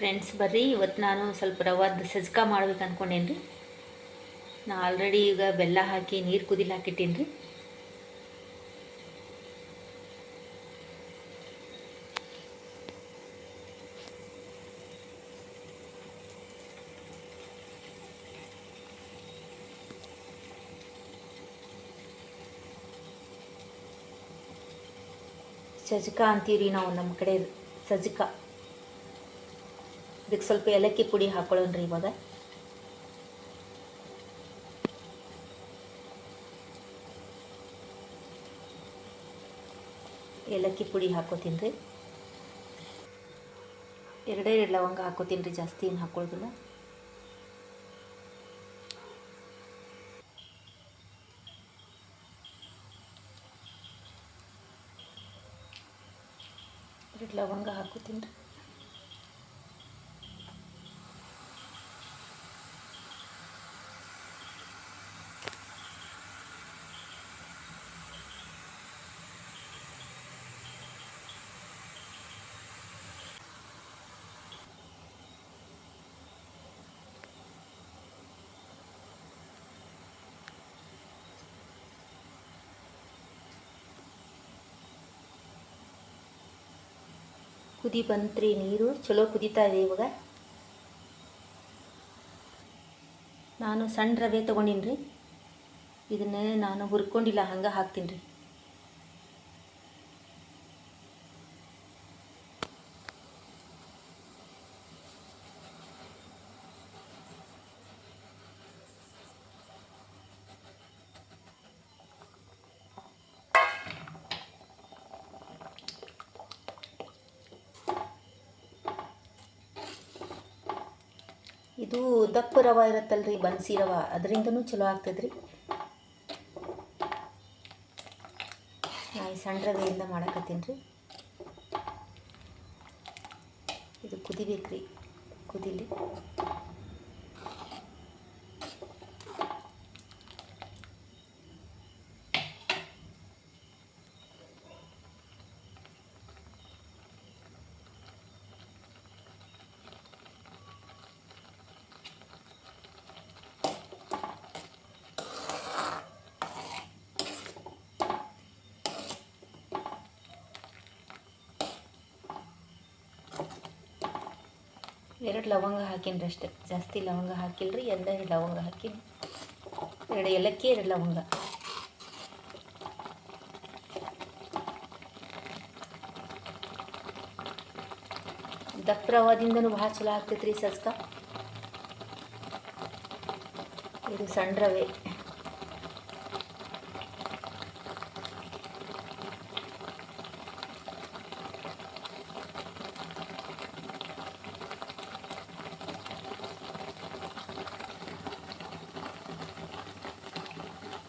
Friends ಬರ್ರಿ, ಇವತ್ತು ನಾನು ಸ್ವಲ್ಪ ರವಾದ ಸಜ್ಕ ಮಾಡ್ಬೇಕು ಅಂದ್ಕೊಂಡೇನಿ ರೀ. ನಾ ಆಲ್ರೆಡಿ ಈಗ ಬೆಲ್ಲ ಹಾಕಿ ನೀರು ಕುದಿಲಿ ಹಾಕಿಟ್ಟೀನಿ ರೀ. ಸಜ್ಕ ಅಂತೀವಿ ರೀ ನಾವು ನಮ್ಮ ಕಡೆ ಸಜ್ಕ. ಇದಕ್ಕೆ ಸ್ವಲ್ಪ ಏಲಕ್ಕಿ ಪುಡಿ ಹಾಕೊಳ್ಳೋಣ ರೀ ಇವಾಗ. ಏಲಕ್ಕಿ ಪುಡಿ ಹಾಕೋತೀನಿ ರೀ. ಎರಡೇ ಲವಂಗ ಹಾಕೋತೀನಿ ರೀ, ಜಾಸ್ತಿ ಏನು ಹಾಕೊಳ್ಳೋದಿಲ್ಲ. ಎರಡು ಲವಂಗ ಹಾಕೋತೀನಿ ರೀ. ಕುದಿ ಬಂತ್ರಿ, ನೀರು ಚಲೋ ಕುದೀತಾ ಇದೆ ಇವಾಗ. ನಾನು ಸಣ್ಣ ರವೆ ತೊಗೊಂಡಿನಿ ರೀ. ಇದನ್ನೇ ನಾನು ಹುರ್ಕೊಂಡಿಲ್ಲ, ಹಂಗೆ ಹಾಕ್ತೀನಿ ರೀ. ಇದು ದಪ್ಪ ರವೆ ಇರುತ್ತಲ್ರಿ, ಬನ್ಸಿ ರವೆ, ಅದರಿಂದನೂ ಚಲೋ ಆಗ್ತದ್ರಿ. ನಾನು ಸಣ್ಣ ರವೆಯಿಂದ ಮಾಡಕತ್ತೀನಿ ರೀ. ಇದು ಕುದಿಬೇಕ್ರಿ, ಕುದಿಲಿ. ಎರಡು ಲವಂಗ ಹಾಕೀನಿ ರೀ ಅಷ್ಟೇ, ಜಾಸ್ತಿ ಲವಂಗ ಹಾಕಿಲ್ರಿ. ಎರಡು ಲವಂಗ ಹಾಕೀನಿ, ಎರಡು ಏಲಕ್ಕಿ, ಎರಡು ಲವಂಗ. ದಪ್ಪ ರವಾದಿಂದನೂ ಭಾಳ ಚಲೋ ಆಗ್ತೈತೆ ರೀ ಸಜ್ಕ. ಇದು ಸಣ್ಣ ರವೆ.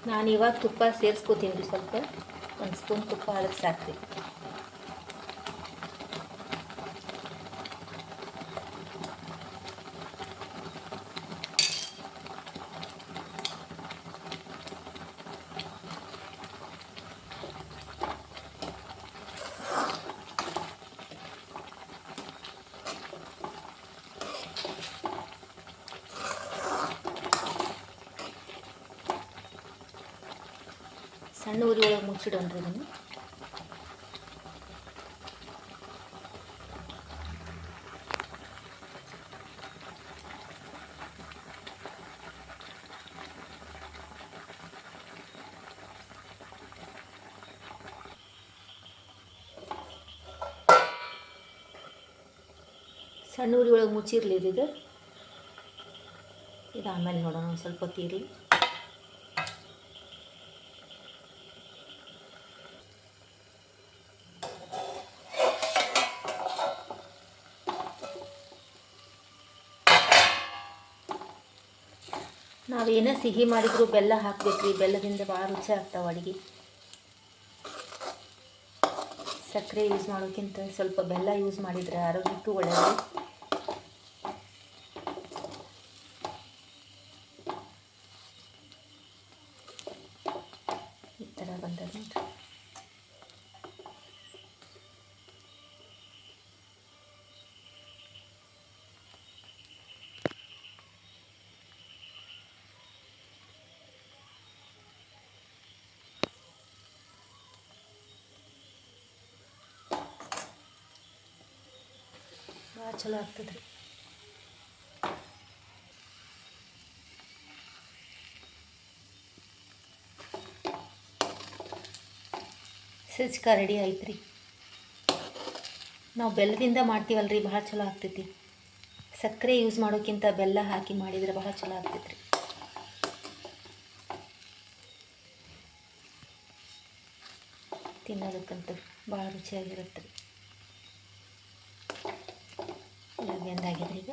ನಾನು ಇವಾಗ ತುಪ್ಪ ಸೇರಿಸ್ಕೋತೀನಿ ರೀ, ಸ್ವಲ್ಪ ಒಂದು ಸ್ಪೂನ್ ತುಪ್ಪ ಅದಕ್ಕೆ ಸಾಕ್ರಿ. ಸಣ್ಣ ಉರಿ ಒಳಗೆ ಮುಚ್ಚಿಡೋಣ್ರಿ ಇದನ್ನು. ಸಣ್ಣ ಉರಿ ಒಳಗೆ ಮುಚ್ಚಿರಲಿ ಇದು. ಆಮೇಲೆ ನೋಡೋಣ, ಒಂದು ಸ್ವಲ್ಪ ಹೊತ್ತು ಇರಲಿ. ನಾವೇನೇ ಸಿಹಿ ಮಾಡಿದರೂ ಬೆಲ್ಲ ಹಾಕಬೇಕ್ರಿ. ಬೆಲ್ಲದಿಂದ ಭಾಳ ರುಚಿ ಆಗ್ತಾವೆ ಅಡುಗೆ. ಸಕ್ಕರೆ ಯೂಸ್ ಮಾಡೋಕ್ಕಿಂತ ಸ್ವಲ್ಪ ಬೆಲ್ಲ ಯೂಸ್ ಮಾಡಿದರೆ ಆರೋಗ್ಯಕ್ಕೂ ಒಳ್ಳೆಯದು. ಈ ಥರ ಬಂದದ ನೋಡ್ರಿ. ಭಾಳ ಚಲೋ ಆಗ್ತದೆ ರೀ. ಸಜ್ಜಿಗೆ ರೆಡಿ ಆಯ್ತು ರೀ. ನಾವು ಬೆಲ್ಲದಿಂದ ಮಾಡ್ತೀವಲ್ಲ ರೀ, ಭಾಳ ಚಲೋ ಆಗ್ತೈತಿ. ಸಕ್ಕರೆ ಯೂಸ್ ಮಾಡೋಕ್ಕಿಂತ ಬೆಲ್ಲ ಹಾಕಿ ಮಾಡಿದರೆ ಭಾಳ ಚಲೋ ಆಗ್ತೈತೆ ರೀ. ತಿನ್ನೋದಕ್ಕಂತೂ ಭಾಳ ರುಚಿಯಾಗಿರುತ್ತೆ ರೀ. ಎಲ್ಲ ಬೆಂದಾಗಿದ್ರಿ. ಈಗ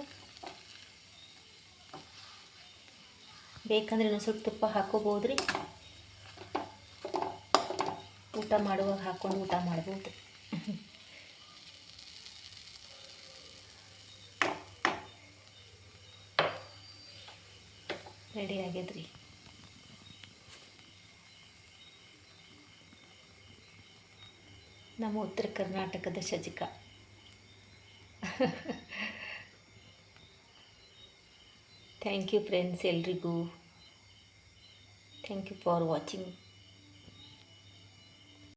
ಬೇಕಂದ್ರೆ ಇನ್ನೊಂದು ಸ್ವಲ್ಪ ತುಪ್ಪ ಹಾಕೋಬೋದು ರೀ. ಊಟ ಮಾಡುವಾಗ ಹಾಕ್ಕೊಂಡು ಊಟ ಮಾಡ್ಬೋದು. ರೆಡಿ ಆಗ್ಯದ್ರಿ. ನಮ್ಮ ಉತ್ತರ ಕರ್ನಾಟಕದ ಸಜ್ಜಿಗೆ. ಥ್ಯಾಂಕ್ ಯು ಫ್ರೆಂಡ್ಸ್, ಎಲ್ರಿಗೂ ಥ್ಯಾಂಕ್ ಯು ಫಾರ್ ವಾಚಿಂಗ್.